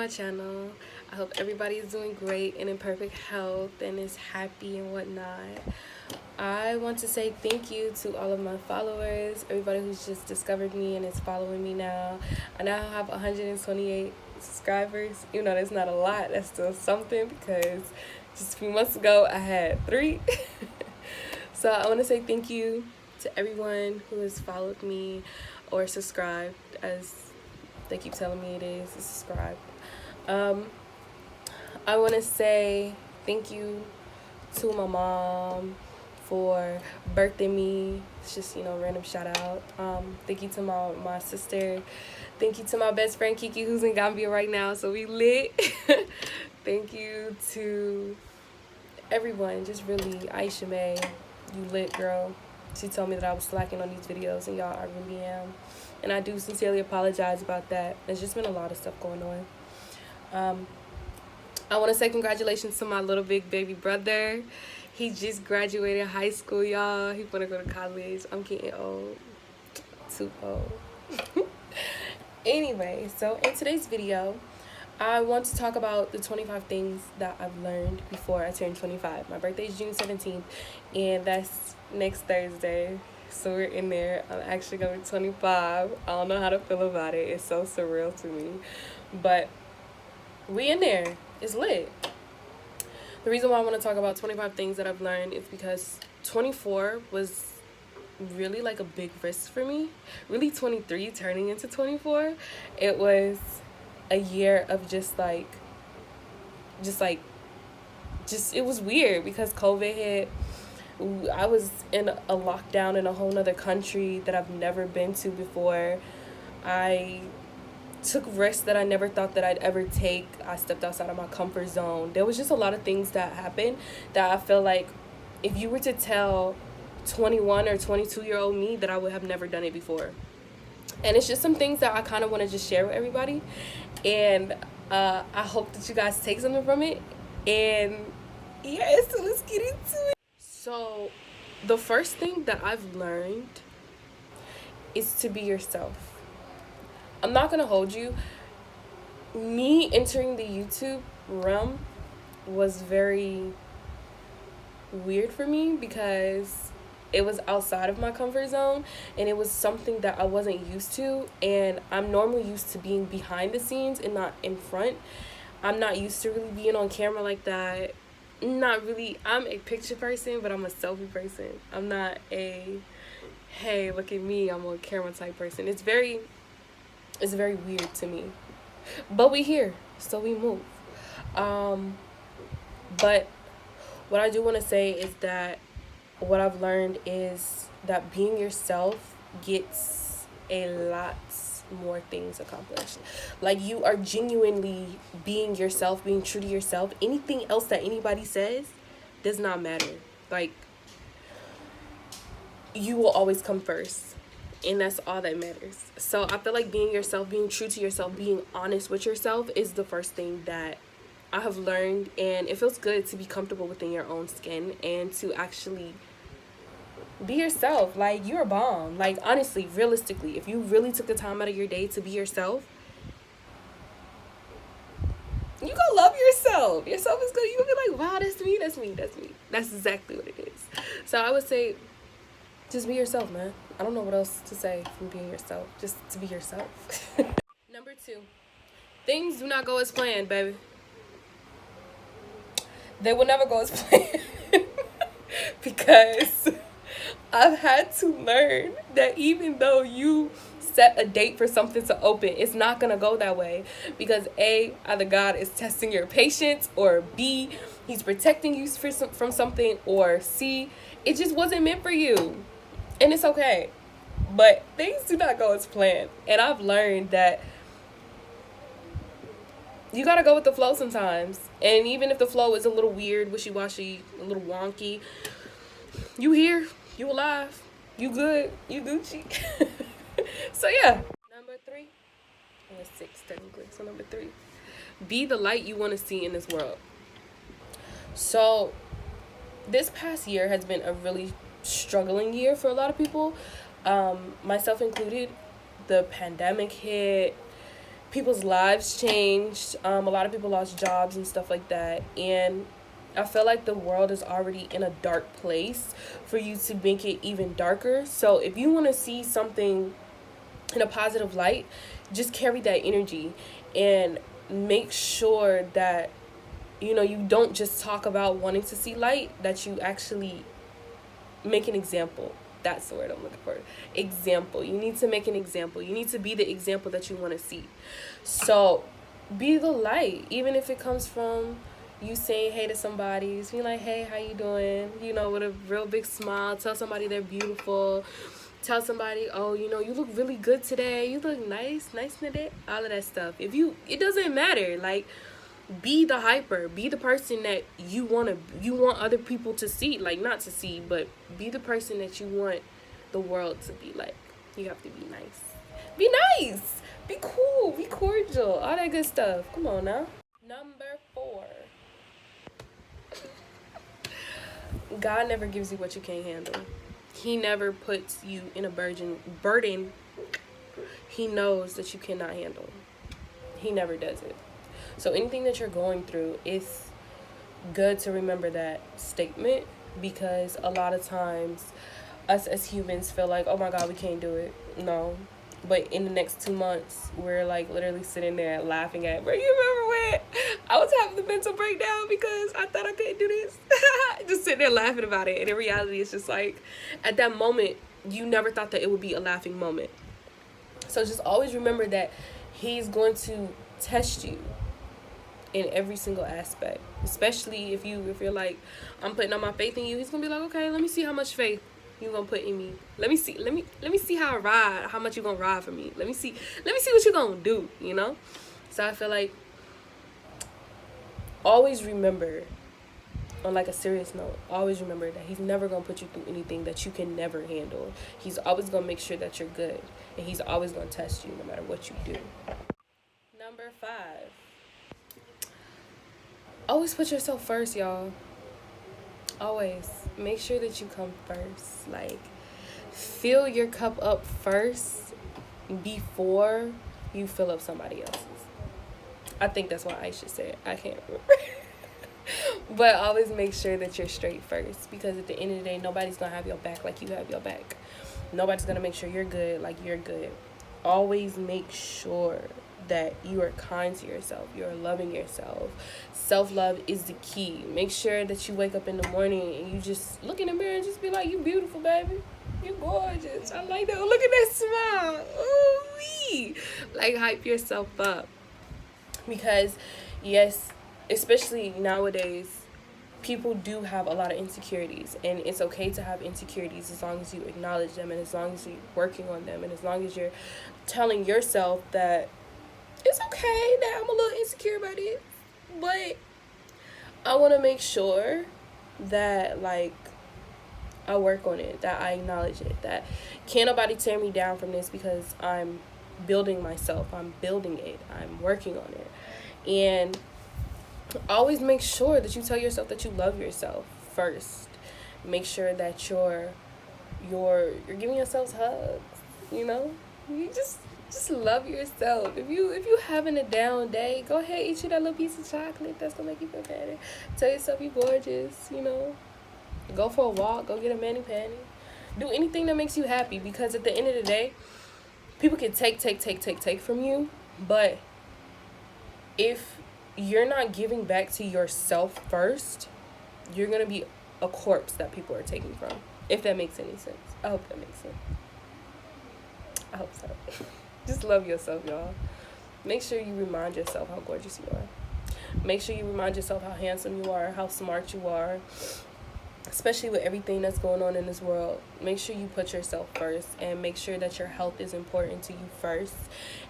channel. I hope everybody is doing great and in perfect health and is happy and whatnot. I want to say thank you to all of my followers, everybody who's just discovered me and is following me now. I now have 128 subscribers. Even though that's not a lot, that's still something because just a few months ago I had 3. So I want to say thank you to everyone who has followed me or subscribed, as they keep telling me it is, subscribe. I want to say thank you to my mom for birthing me. It's just, random shout out. Thank you to my sister. Thank you to my best friend Kiki, who's in Gambia right now, so we lit. Thank you to everyone, just really. Aisha May, you lit, girl. She told me that I was slacking on these videos, and y'all, I really am. And I do sincerely apologize about that. There's just been a lot of stuff going on. I want to say congratulations to my little big baby brother. He just graduated high school, y'all. He want to go to college. I'm getting old. Too old. Anyway, so in today's video, I want to talk about the 25 things that I've learned before I turned 25. My birthday is June 17th, and that's next Thursday. So we're in there. I'm actually going to be 25. I don't know how to feel about it. It's so surreal to me. But we in there. It's lit. The reason why I want to talk about 25 things that I've learned is because 24 was really like a big risk for me. Really 23 turning into 24. It was a year of just it was weird because COVID hit. I was in a lockdown in a whole nother country that I've never been to before. I took risks that I never thought that I'd ever take. I stepped outside of my comfort zone. There was just a lot of things that happened that I feel like if you were to tell 21 or 22-year-old me that I would have never done it before. And it's just some things that I kind of want to just share with everybody. And I hope that you guys take something from it. And yeah, so let's get into it. So the first thing that I've learned is to be yourself. I'm not going to hold you. Me entering the YouTube realm was very weird for me because it was outside of my comfort zone and it was something that I wasn't used to. And I'm normally used to being behind the scenes and not in front. I'm not used to really being on camera like that. Not really. I'm a picture person, but I'm a selfie person. I'm not a, hey, look at me, I'm on camera type person. It's very weird to me. But we here, so we move. But what I do want to say is that what I've learned is that being yourself gets a lot more things accomplished. Like, you are genuinely being yourself, being true to yourself. Anything else that anybody says does not matter. Like, you will always come first. And that's all that matters. So I feel like being yourself, being true to yourself, being honest with yourself is the first thing that I have learned. And it feels good to be comfortable within your own skin and to actually be yourself. Like, you're a bomb. Like, honestly, realistically, if you really took the time out of your day to be yourself, you gonna love yourself. Yourself is good. You gonna be like, wow, that's me, that's me, that's me. That's exactly what it is. So I would say, just be yourself, man. I don't know what else to say from being yourself. Just to be yourself. Number 2, things do not go as planned, baby. They will never go as planned. Because I've had to learn that even though you set a date for something to open, it's not going to go that way. Because A, either God is testing your patience, or B, he's protecting you from something, or C, it just wasn't meant for you. And it's okay. But things do not go as planned. And I've learned that you gotta go with the flow sometimes. And even if the flow is a little weird, wishy-washy, a little wonky, you here, you alive, you good, you Gucci. So yeah. Number 3. Or 6 technically. So number 3. Be the light you want to see in this world. So this past year has been a really struggling year for a lot of people, myself included. The pandemic hit, people's lives changed. A lot of people lost jobs and stuff like that. And I feel like the world is already in a dark place for you to make it even darker. So if you want to see something in a positive light, just carry that energy and make sure that you don't just talk about wanting to see light, that you actually make an example. That's the word I'm looking for. Example. You need to make an example. You need to be the example that you want to see. So be the light, even if it comes from you saying hey to somebody. Just be like, hey, how you doing? With a real big smile. Tell somebody they're beautiful. Tell somebody, oh, you look really good today. You look nice today. All of that stuff. It doesn't matter. Like, be the hyper. Be the person that you want other people to see. Like, not to see, but be the person that you want the world to be like. You have to be nice. Be nice. Be cool. Be cordial. All that good stuff. Come on now. Number 4. God never gives you what you can't handle. He never puts you in a burden he knows that you cannot handle. He never does it. So anything that you're going through, it's good to remember that statement, because a lot of times us as humans feel like, oh my God, we can't do it. No. But in the next 2 months, we're like literally sitting there laughing at, bro, you remember when I was having the mental breakdown because I thought I couldn't do this? Just sitting there laughing about it. And in reality, it's just like, at that moment, you never thought that it would be a laughing moment. So just always remember that he's going to test you in every single aspect. Especially if you're like, I'm putting all my faith in you. He's gonna be like, okay, let me see how much faith you gonna put in me. Let me see how much you gonna ride for me. Let me see what you gonna do, So I feel like always remember, on like a serious note, always remember that he's never gonna put you through anything that you can never handle. He's always gonna make sure that you're good, and he's always gonna test you no matter what you do. Number 5. Always put yourself first, y'all. Always. Make sure that you come first. Like, fill your cup up first before you fill up somebody else's. I think that's what Aisha said. I can't remember. But always make sure that you're straight first, because at the end of the day, nobody's going to have your back like you have your back. Nobody's going to make sure you're good like you're good. Always make sure that you are kind to yourself. You're loving yourself. Self-love is the key. Make sure that you wake up in the morning and you just look in the mirror and just be like, you beautiful, baby. You gorgeous. I like that. Look at that smile. Ooh-wee. Like, hype yourself up. Because, yes, especially nowadays, people do have a lot of insecurities, and it's okay to have insecurities as long as you acknowledge them, and as long as you're working on them, and as long as you're telling yourself that it's okay that I'm a little insecure about it, but I want to make sure that, like, I work on it, that I acknowledge it, that can't nobody tear me down from this, because I'm building myself, I'm building it, I'm working on it. And always make sure that you tell yourself that you love yourself first. Make sure that you're giving yourselves hugs, You just love yourself. If you having a down day, go ahead, eat you that little piece of chocolate. That's gonna make you feel better. Tell yourself you're gorgeous, Go for a walk, go get a mani-pedi. Do anything that makes you happy, because at the end of the day, people can take from you, but if you're not giving back to yourself first, you're gonna be a corpse that people are taking from. If that makes any sense. I hope that makes sense. I hope so. Just love yourself, y'all. Make sure you remind yourself how gorgeous you are. Make sure you remind yourself how handsome you are, how smart you are. Especially with everything that's going on in this world, make sure you put yourself first, and make sure that your health is important to you first,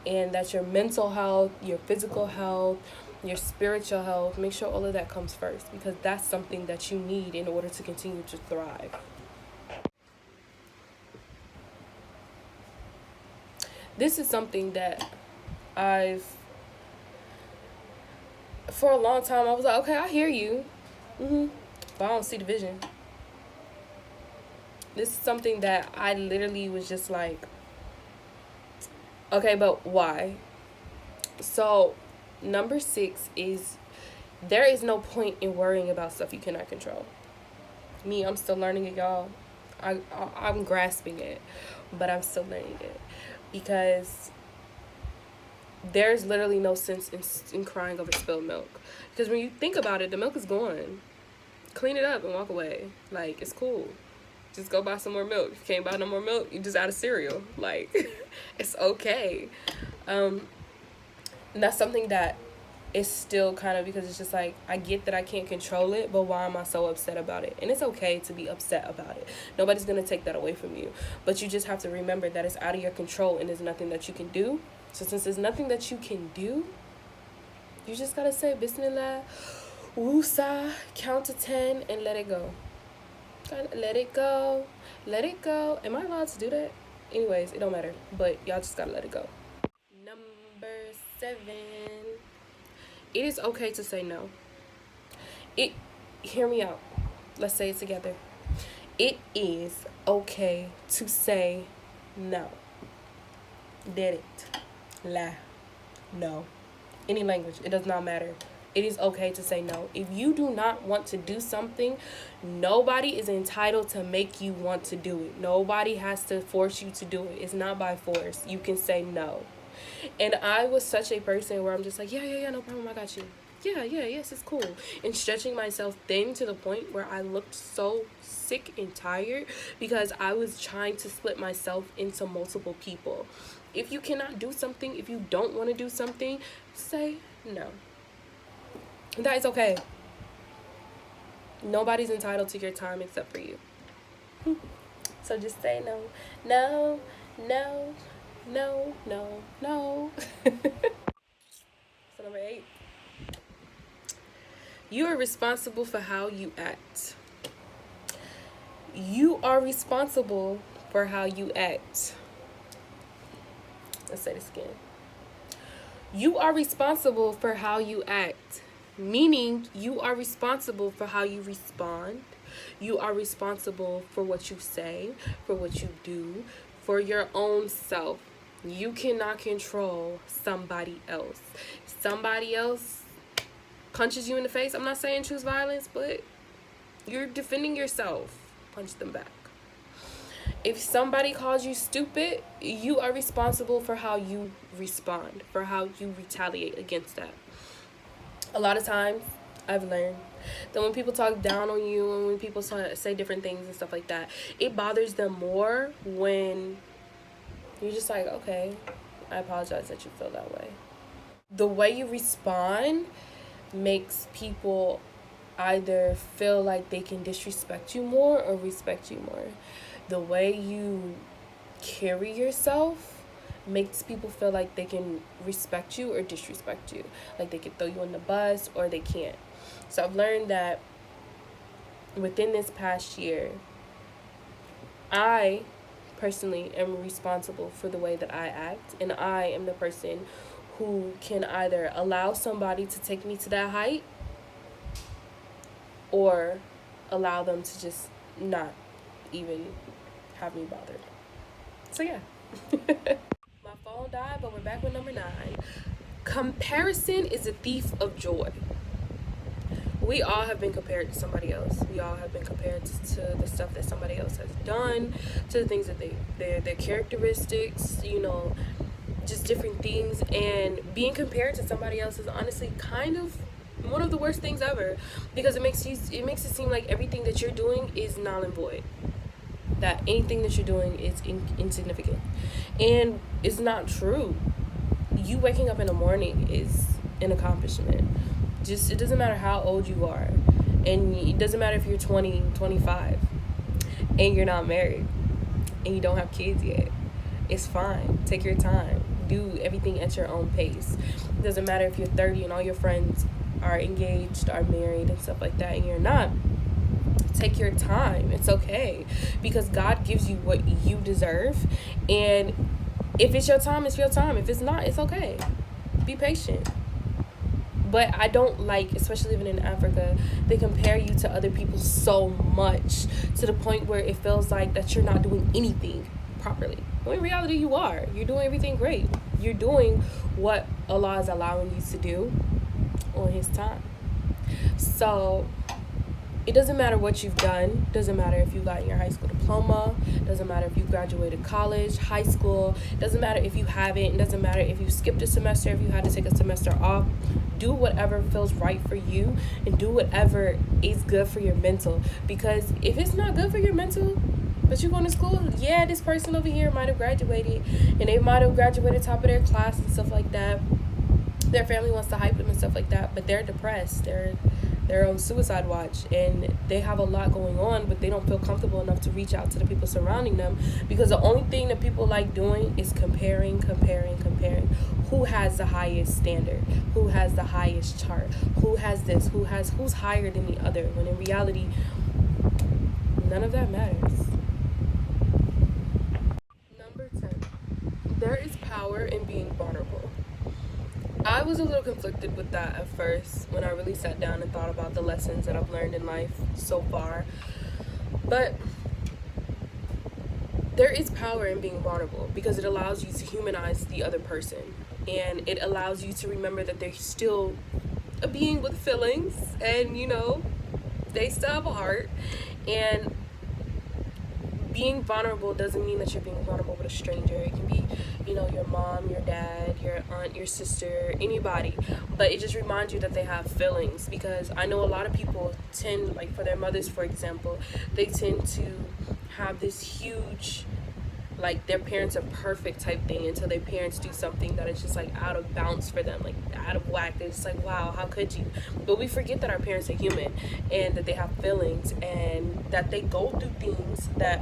and that your mental health, your physical health, your spiritual health, make sure all of that comes first, because that's something that you need in order to continue to thrive. This is something that for a long time, I was like, okay, I hear you. But I don't see the vision. This is something that I literally was just like, okay, but why? So, number 6 is there is no point in worrying about stuff you cannot control. Me, I'm still learning it, y'all. I'm grasping it, but I'm still learning it because there's literally no sense in crying over spilled milk. Because when you think about it, the milk is gone. Clean it up and walk away. Like, it's cool. Just go buy some more milk. If you can't buy no more milk, you just out of cereal. Like, it's okay. And that's something that is still kind of, because it's just like, I get that I can't control it, but why am I so upset about it? And it's okay to be upset about it. Nobody's going to take that away from you. But you just have to remember that it's out of your control and there's nothing that you can do. So since there's nothing that you can do, you just got to say, Bismillah, Wusa, count to 10, and let it go. Let it go. Let it go. Am I allowed to do that? Anyways, it don't matter. But y'all just got to let it go. Number 7. It is okay to say no. Hear me out. Let's say it together. It is okay to say no. Did it. La. No. Any language. It does not matter. It is okay to say no. If you do not want to do something, nobody is entitled to make you want to do it. Nobody has to force you to do it. It's not by force. You can say no. And I was such a person where I'm just like, yeah, no problem, I got you. Yes, it's cool. And stretching myself thin to the point where I looked so sick and tired because I was trying to split myself into multiple people. If you cannot do something, if you don't want to do something, say no. That is okay. Nobody's entitled to your time except for you. So just say no. No. So number 8. You are responsible for how you act. You are responsible for how you act. Let's say this again. You are responsible for how you act. Meaning you are responsible for how you respond. You are responsible for what you say, for what you do, for your own self. You cannot control somebody else. Somebody else punches you in the face. I'm not saying choose violence, but you're defending yourself. Punch them back. If somebody calls you stupid, you are responsible for how you respond, for how you retaliate against that. A lot of times, I've learned that when people talk down on you and when people say different things and stuff like that, it bothers them more when you're just like, okay, I apologize that you feel that way. The way you respond makes people either feel like they can disrespect you more or respect you more. The way you carry yourself makes people feel like they can respect you or disrespect you. Like they can throw you on the bus or they can't. So I've learned that within this past year, I personally am responsible for the way that I act, and I am the person who can either allow somebody to take me to that height or allow them to just not even have me bothered. So yeah. My phone died, but we're back with number 9. Comparison is a thief of joy. We all have been compared to somebody else. We all have been compared to the stuff that somebody else has done, to the things that their characteristics, just different things. And being compared to somebody else is honestly kind of one of the worst things ever, because it makes it seem like everything that you're doing is null and void. That anything that you're doing is insignificant. And it's not true. You waking up in the morning is an accomplishment. It doesn't matter how old you are. And it doesn't matter if you're 20, 25, and you're not married, and you don't have kids yet. It's fine. Take your time. Do everything at your own pace. It doesn't matter if you're 30 and all your friends are engaged, are married, and stuff like that, and you're not. Take your time. It's okay, because God gives you what you deserve, and if it's your time, it's your time. If it's not, it's okay. Be patient. But I don't like, especially living in Africa, they compare you to other people so much to the point where it feels like that you're not doing anything properly. When in reality, you are. You're doing everything great. You're doing what Allah is allowing you to do on His time. So it doesn't matter what you've done. Doesn't matter if you got your high school diploma. Doesn't matter if you graduated college, high school. Doesn't matter if you haven't. Doesn't matter if you skipped a semester, if you had to take a semester off. Do whatever feels right for you, and do whatever is good for your mental. Because if it's not good for your mental, but you're going to school, yeah, this person over here might have graduated, and they might have graduated top of their class and stuff like that. Their family wants to hype them and stuff like that, but they're depressed. They're on suicide watch, and they have a lot going on, but they don't feel comfortable enough to reach out to the people surrounding them, because the only thing that people like doing is comparing. Who has the highest standard? Who has the highest chart? Who has this? Who's higher than the other? When in reality, none of that matters. Number 10. There is power in being vulnerable. I was a little conflicted with that at first when I really sat down and thought about the lessons that I've learned in life so far. But there is power in being vulnerable, because it allows you to humanize the other person, and it allows you to remember that they're still a being with feelings, and they still have a heart. And being vulnerable doesn't mean that you're being vulnerable with a stranger. It can be, your mom, your dad, your aunt, your sister, anybody. But it just reminds you that they have feelings, because I know a lot of people tend, like for their mothers, for example, they tend to have this huge, like their parents are perfect type thing until their parents do something that is just like out of bounds for them, like out of whack. They're just like, wow, how could you? But we forget that our parents are human, and that they have feelings, and that they go through things that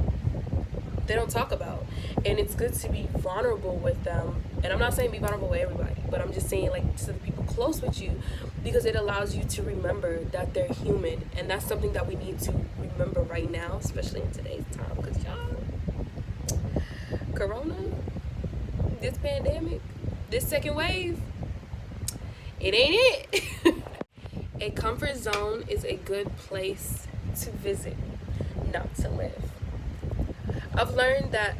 they don't talk about. And it's good to be vulnerable with them. And I'm not saying be vulnerable with everybody, but I'm just saying, like, to the people close with you, because it allows you to remember that they're human. And that's something that we need to remember right now, especially in today's time, because Corona, this pandemic, this second wave, it ain't it. A comfort zone is a good place to visit, not to live. I've learned that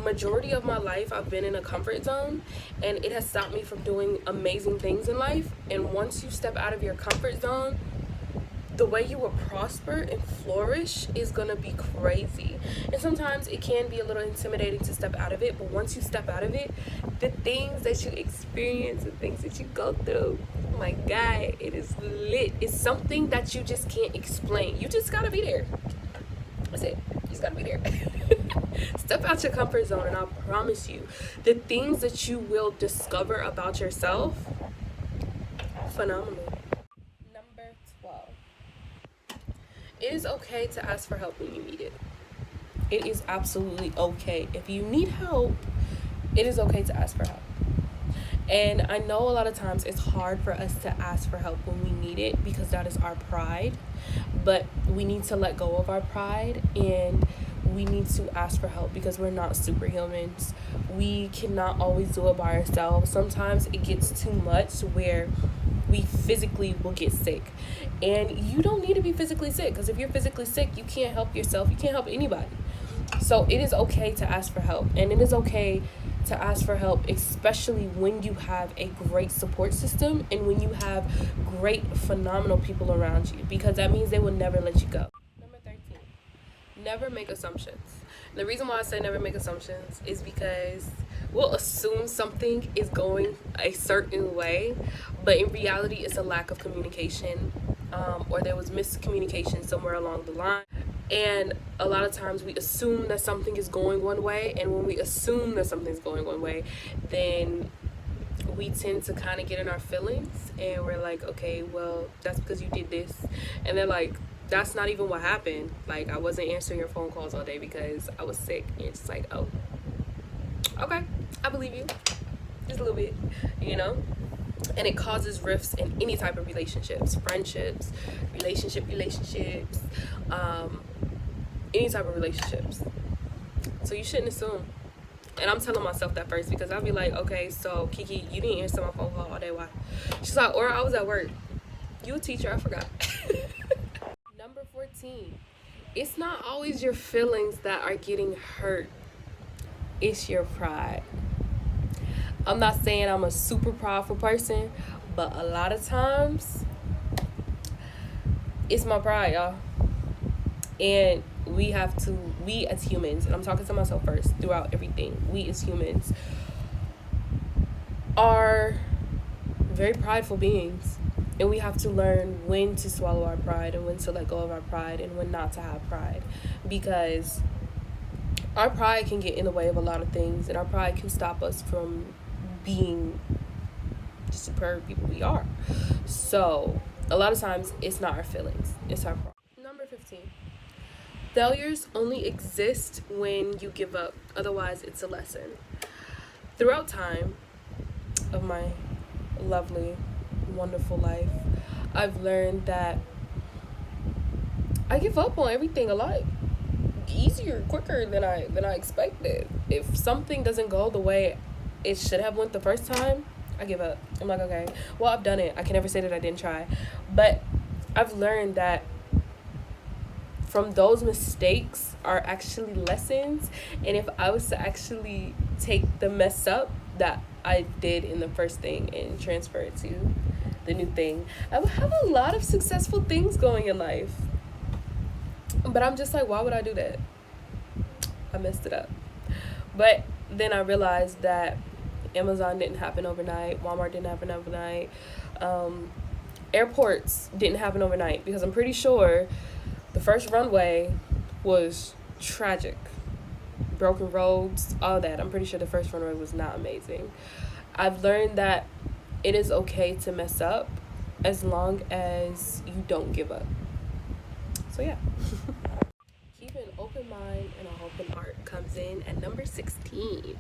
majority of my life I've been in a comfort zone, and it has stopped me from doing amazing things in life. And once you step out of your comfort zone, the way you will prosper and flourish is gonna be crazy. And sometimes it can be a little intimidating to step out of it, but once you step out of it, the things that you experience, the things that you go through, oh my God, it is lit. It's something that you just can't explain. You just gotta be there. That's it. You just gotta be there. Step out your comfort zone, and I promise you, the things that you will discover about yourself, phenomenal. Number 12. It is okay to ask for help when you need it. It is absolutely okay. If you need help, it is okay to ask for help. And I know a lot of times it's hard for us to ask for help when we need it, because that is our pride. But we need to let go of our pride, and we need to ask for help, because we're not superhumans. We cannot always do it by ourselves. Sometimes it gets too much where we physically will get sick. And you don't need to be physically sick, because if you're physically sick, you can't help yourself. You can't help anybody. So it is okay to ask for help. And it is okay to ask for help, especially when you have a great support system and when you have great, phenomenal people around you, because that means they will never let you go. Number 13, never make assumptions. And the reason why I say never make assumptions is because we'll assume something is going a certain way, but in reality, it's a lack of communication, or there was miscommunication somewhere along the line. And a lot of times we assume that something is going one way, and when we assume that something's going one way, then we tend to kind of get in our feelings, and we're like, okay, well, that's because you did this. And they're like, that's not even what happened. Like, I wasn't answering your phone calls all day because I was sick. And it's just like, oh, okay, I believe you. Just a little bit, And it causes rifts in any type of relationships, friendships, relationships, any type of relationships. So you shouldn't assume. And I'm telling myself that first, because I'll be like, okay, so Kiki, you didn't answer my phone call all day. Why? She's like, or I was at work. You a teacher, I forgot. Number 14. It's not always your feelings that are getting hurt. It's your pride. I'm not saying I'm a super prideful person, but a lot of times it's my pride, y'all. And we as humans, and I'm talking to myself first throughout everything, we as humans are very prideful beings. And we have to learn when to swallow our pride and when to let go of our pride and when not to have pride. Because our pride can get in the way of a lot of things, and our pride can stop us from being the superb people we are. So, a lot of times, it's not our feelings, it's our pride. Number 15. Failures only exist when you give up, otherwise, it's a lesson. Throughout time of my lovely, wonderful life, I've learned that I give up on everything a lot easier, quicker than I expected. If something doesn't go the way it should have went the first time, I give up. I'm like, okay, well, I've done it. I can never say that I didn't try. But I've learned that from those mistakes are actually lessons. And if I was to actually take the mess up that I did in the first thing and transfer it to the new thing, I would have a lot of successful things going in life. But I'm just like, why would I do that? I messed it up. But then I realized that Amazon didn't happen overnight. Walmart didn't happen overnight. Airports didn't happen overnight, because I'm pretty sure the first runway was tragic. Broken roads, all that. I'm pretty sure the first runway was not amazing. I've learned that it is okay to mess up as long as you don't give up. So yeah. Keep an open mind and an open heart comes in at number 16.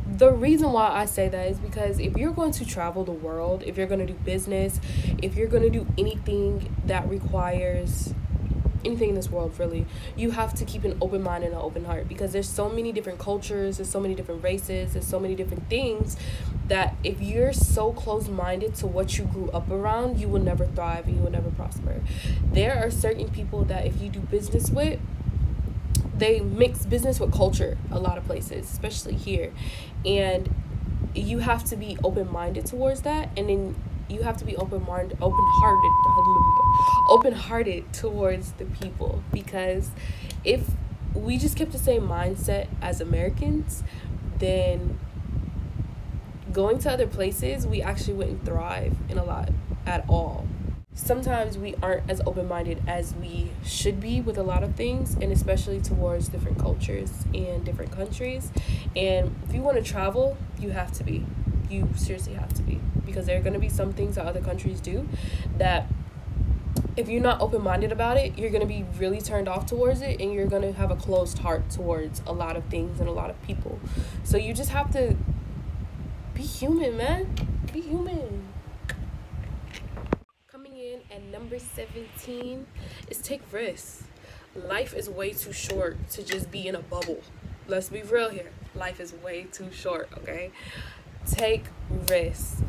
The reason why I say that is because if you're going to travel the world, if you're going to do business, if you're going to do anything that requires anything in this world, really, you have to keep an open mind and an open heart, because there's so many different cultures, there's so many different races, there's so many different things that if you're so close-minded to what you grew up around, you will never thrive and you will never prosper. There are certain people that if you do business with, they mix business with culture a lot of places, especially here, and you have to be open-minded towards that, and then you have to be open-hearted towards the people, because if we just kept the same mindset as Americans, then going to other places, we actually wouldn't thrive in a lot at all. Sometimes we aren't as open-minded as we should be with a lot of things, and especially towards different cultures and different countries. And if you want to travel, you have to be. You seriously have to be, because there are going to be some things that other countries do that if you're not open-minded about it, you're going to be really turned off towards it, and you're going to have a closed heart towards a lot of things and a lot of people. So you just have to be human, man. Be human. Coming in at number 17 is take risks. Life is way too short to just be in a bubble. Let's be real here. Life is way too short, okay? Take risks.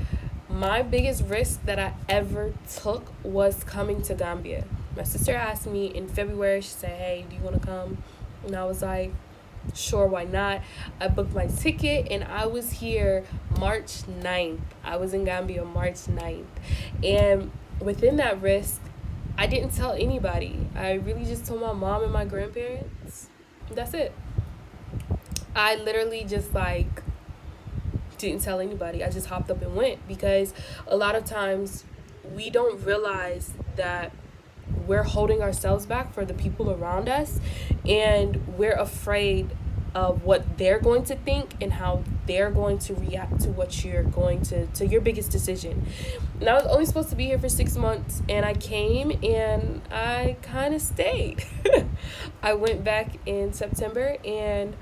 My biggest risk that I ever took was coming to Gambia. My sister asked me in February, she said, hey, do you want to come? And I was like, sure, why not? I booked my ticket and I was here March 9th. I was in Gambia March 9th. And within that risk, I didn't tell anybody. I really just told my mom and my grandparents. That's it. I literally just didn't tell anybody. I just hopped up and went, because a lot of times we don't realize that we're holding ourselves back for the people around us, and we're afraid of what they're going to think and how they're going to react to what you're going to your biggest decision. And I was only supposed to be here for 6 months, and I came and I kind of stayed. I went back in September and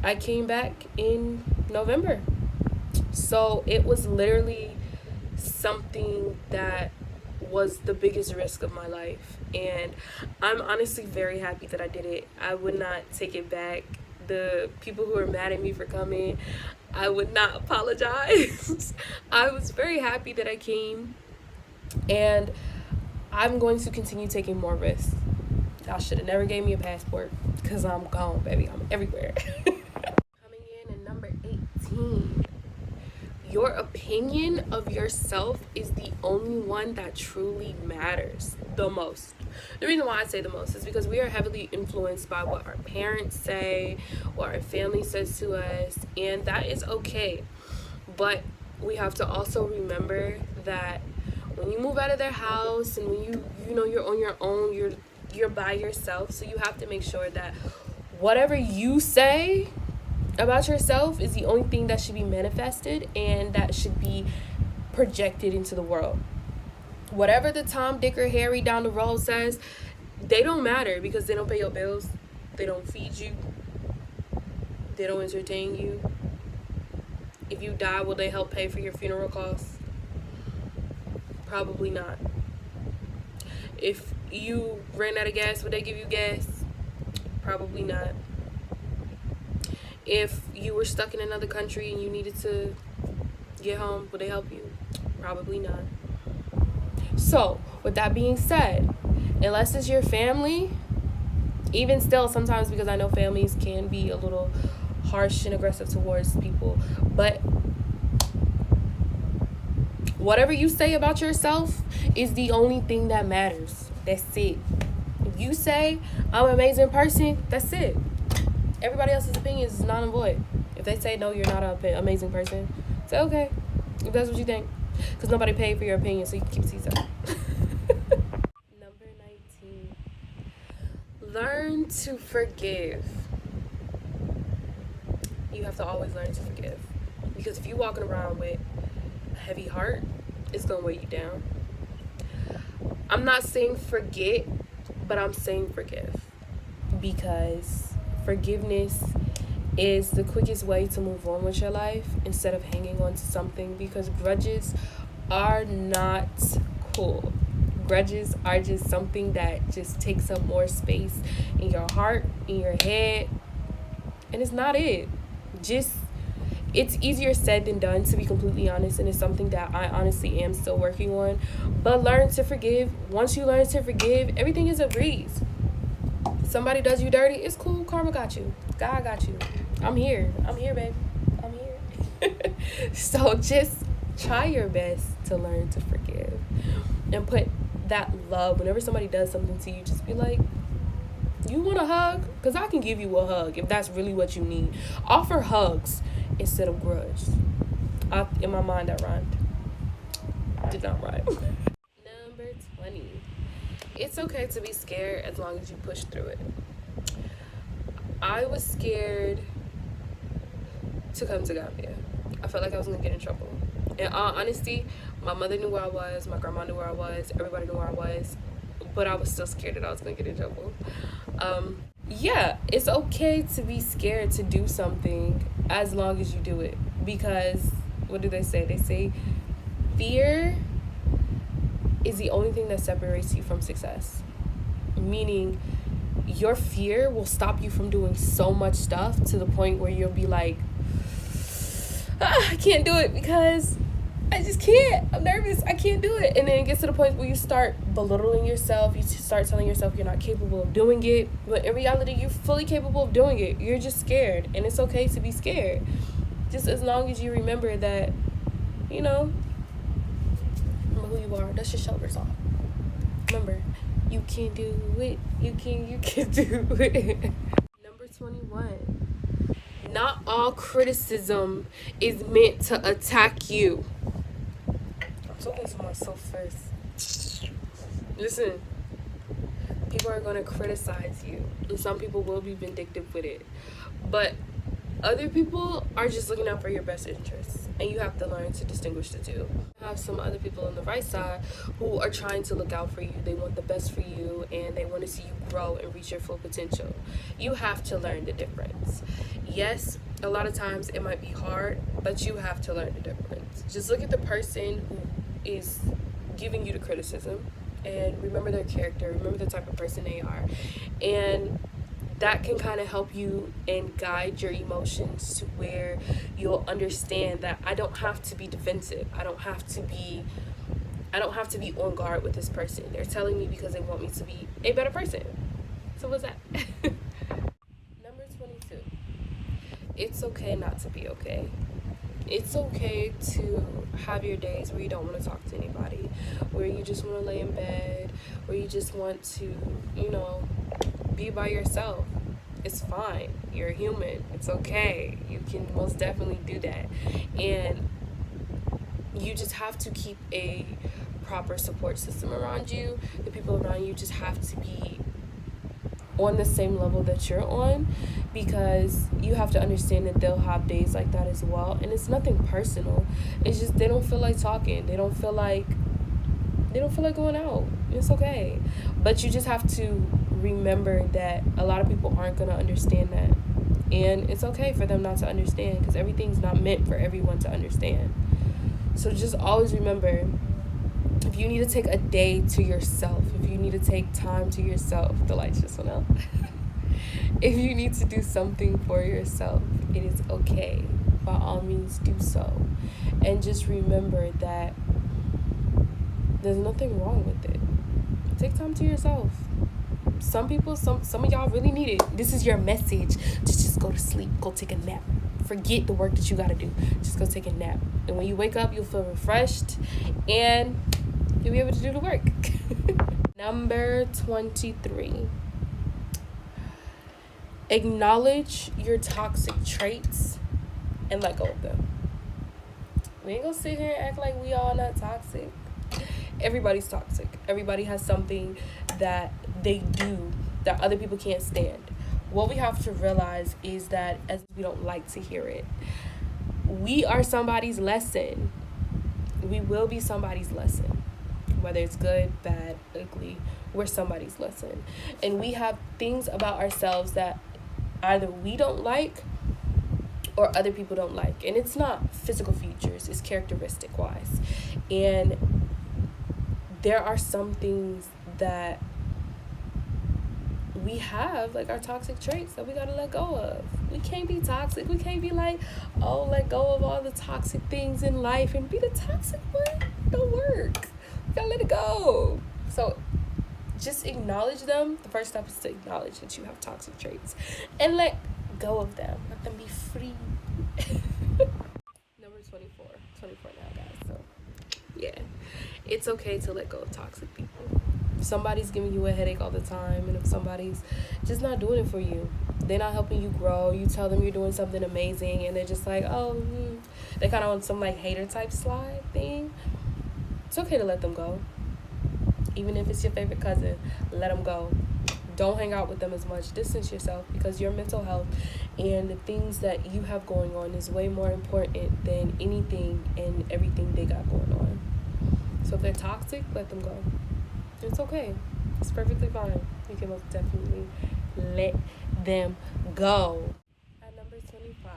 I came back in November. So it was literally something that was the biggest risk of my life, and I'm honestly very happy that I did it. I would not take it back. The people who are mad at me for coming, I would not apologize. I was very happy that I came, and I'm going to continue taking more risks. Y'all should have never gave me a passport, because I'm gone, baby. I'm everywhere. Coming in at number 18. your opinion of yourself is the only one that truly matters the most. The reason why I say the most is because we are heavily influenced by what our parents say, what our family says to us, and that is okay. But we have to also remember that when you move out of their house and when you're on your own, you're by yourself, so you have to make sure that whatever you say about yourself is the only thing that should be manifested and that should be projected into the world. Whatever the Tom, Dick, or Harry down the road says, they don't matter because they don't pay your bills, they don't feed you, they don't entertain you. If you die, will they help pay for your funeral costs? Probably not. If you ran out of gas, would they give you gas? Probably not. If you were stuck in another country and you needed to get home, would they help you? Probably not. So, with that being said, unless it's your family, even still, sometimes, because I know families can be a little harsh and aggressive towards people, but whatever you say about yourself is the only thing that matters. That's it. If you say I'm an amazing person, that's it. Everybody else's opinion is non and void. If they say no, you're not an amazing person, say okay, if that's what you think, because nobody paid for your opinion, so you can keep it to yourself. Number 19, learn to forgive. You have to always learn to forgive, because if you're walking around with a heavy heart, it's gonna weigh you down. I'm not saying forget, but I'm saying forgive, because forgiveness is the quickest way to move on with your life instead of hanging on to something, because grudges are not cool. Grudges are just something that just takes up more space in your heart, in your head, and it's not it. It's easier said than done, to be completely honest, and it's something that I honestly am still working on. But learn to forgive. Once you learn to forgive, everything is a breeze. Somebody does you dirty, it's cool. Karma got you. God got you. I'm here, baby. I'm here. So just try your best to learn to forgive and put that love. Whenever somebody does something to you, just be like, you want a hug? Because I can give you a hug if that's really what you need. Offer hugs instead of grudge. In my mind, that rhymed. Did not rhyme. Number 20. It's okay to be scared as long as you push through it. I was scared to come to Gambia. I felt like I was going to get in trouble. In all honesty, my mother knew where I was, my grandma knew where I was, everybody knew where I was, but I was still scared that I was going to get in trouble. Yeah, it's okay to be scared to do something as long as you do it. Because, what do they say? They say fear is the only thing that separates you from success. Meaning, your fear will stop you from doing so much stuff to the point where you'll be like, I can't do it because I just can't. I'm nervous. I can't do it. And then it gets to the point where you start belittling yourself. You start telling yourself you're not capable of doing it. But in reality, you're fully capable of doing it. You're just scared. And it's okay to be scared. Just as long as you remember that, remember who you are. Dust your shoulders off. Remember, you can do it. You can do it. Number 21. Not all criticism is meant to attack you. I'm talking to myself first. Listen, people are going to criticize you, and some people will be vindictive with it. But other people are just looking out for your best interests, and you have to learn to distinguish the two. You have some other people on the right side who are trying to look out for you. They want the best for you, and they want to see you grow and reach your full potential. You have to learn the difference. Yes, a lot of times it might be hard, but you have to learn the difference. Just look at the person who is giving you the criticism and remember their character, remember the type of person they are. And that can kind of help you and guide your emotions to where you'll understand that I don't have to be defensive. I don't have to be on guard with this person. They're telling me because they want me to be a better person. So what's that? Number 22. It's okay not to be okay. it's okay to have your days where you don't want to talk to anybody, where you just want to lay in bed, where you just want to, be by yourself. It's fine. You're human. It's okay. You can most definitely do that. And you just have to keep a proper support system around you. The people around you just have to be on the same level that you're on, because you have to understand that they'll have days like that as well, and it's nothing personal. It's just they don't feel like talking, they don't feel like going out. It's okay. But you just have to remember that a lot of people aren't going to understand that, and it's okay for them not to understand, because everything's not meant for everyone to understand. So just always remember, if you need to take a day to yourself, if you need to take time to yourself, the lights just went out. If you need to do something for yourself, it is okay. By all means, do so. And just remember that there's nothing wrong with it. Take time to yourself. Some people, some of y'all really need it. This is your message to just go to sleep, go take a nap. Forget the work that you gotta do. Just go take a nap. And when you wake up, you'll feel refreshed and you'll be able to do the work. Number 23. Acknowledge your toxic traits and let go of them. We ain't gonna sit here and act like we all not toxic. Everybody's toxic. Everybody has something that they do that other people can't stand. What we have to realize is that, as we don't like to hear it, we are somebody's lesson. We will be somebody's lesson. Whether it's good, bad, ugly, we're somebody's lesson. And we have things about ourselves that either we don't like or other people don't like. And it's not physical features, it's characteristic wise. And there are some things that we have, like our toxic traits, that we gotta let go of. We can't be toxic. We can't be like, oh, let go of all the toxic things in life and be the toxic one. Don't work. You gotta let it go. So just acknowledge them. The first step is to acknowledge that you have toxic traits and let go of them. Let them be free. Number 24 now, guys. So yeah, it's okay to let go of toxic people. If somebody's giving you a headache all the time, and if somebody's just not doing it for you, they're not helping you grow, you tell them you're doing something amazing and they're just like, they're kind of on some like hater type slide thing, it's okay to let them go. Even if it's your favorite cousin, let them go. Don't hang out with them as much. Distance yourself, because your mental health and the things that you have going on is way more important than anything and everything they got going on. So if they're toxic, let them go. It's okay. It's perfectly fine. You can most definitely let them go. At number 25,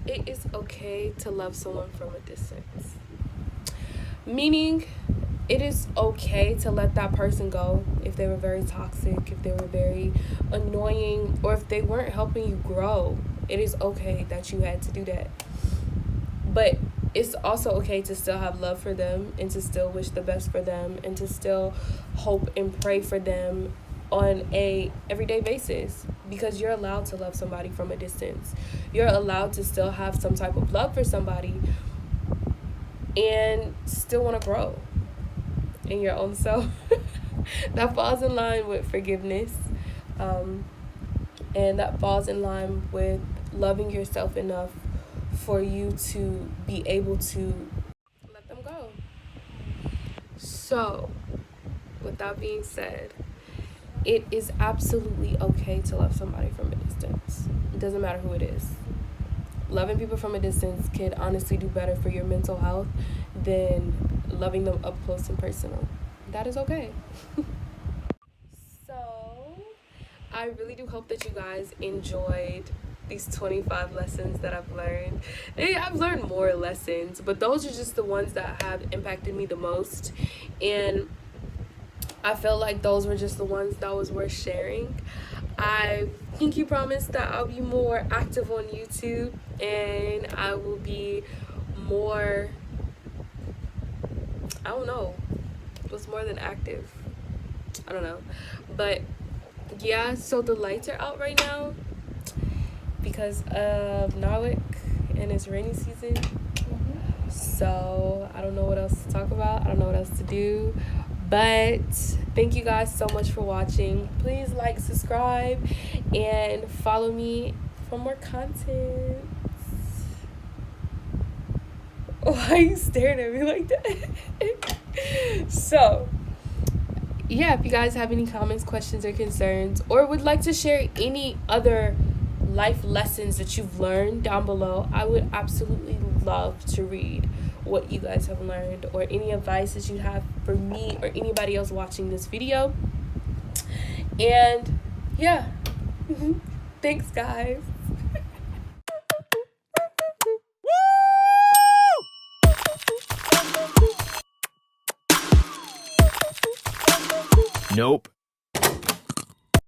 it is okay to love someone from a distance. Meaning, it is okay to let that person go if they were very toxic, if they were very annoying, or if they weren't helping you grow. It is okay that you had to do that. But it's also okay to still have love for them and to still wish the best for them and to still hope and pray for them on a everyday basis, because you're allowed to love somebody from a distance. You're allowed to still have some type of love for somebody and still want to grow in your own self. That falls in line with forgiveness, and that falls in line with loving yourself enough for you to be able to let them go. So, with that being said, it is absolutely okay to love somebody from a distance. It doesn't matter who it is. Loving people from a distance can honestly do better for your mental health than loving them up close and personal. That is okay. So, I really do hope that you guys enjoyed these 25 lessons that I've learned. I've learned more lessons, but those are just the ones that have impacted me the most. And I felt like those were just the ones that was worth sharing. I pinky promise that I'll be more active on YouTube, and I will be more, I don't know what's more than active. I don't know. But yeah, so the lights are out right now because of Nawak and it's rainy season. So I don't know what else to talk about. I don't know what else to do. But thank you guys so much for watching. Please like, subscribe, and follow me for more content. Why are you staring at me like that? So, yeah, if you guys have any comments, questions, or concerns, or would like to share any other life lessons that you've learned down below, I would absolutely love to read what you guys have learned, or any advice that you have for me or anybody else watching this video. And yeah, thanks guys. Nope.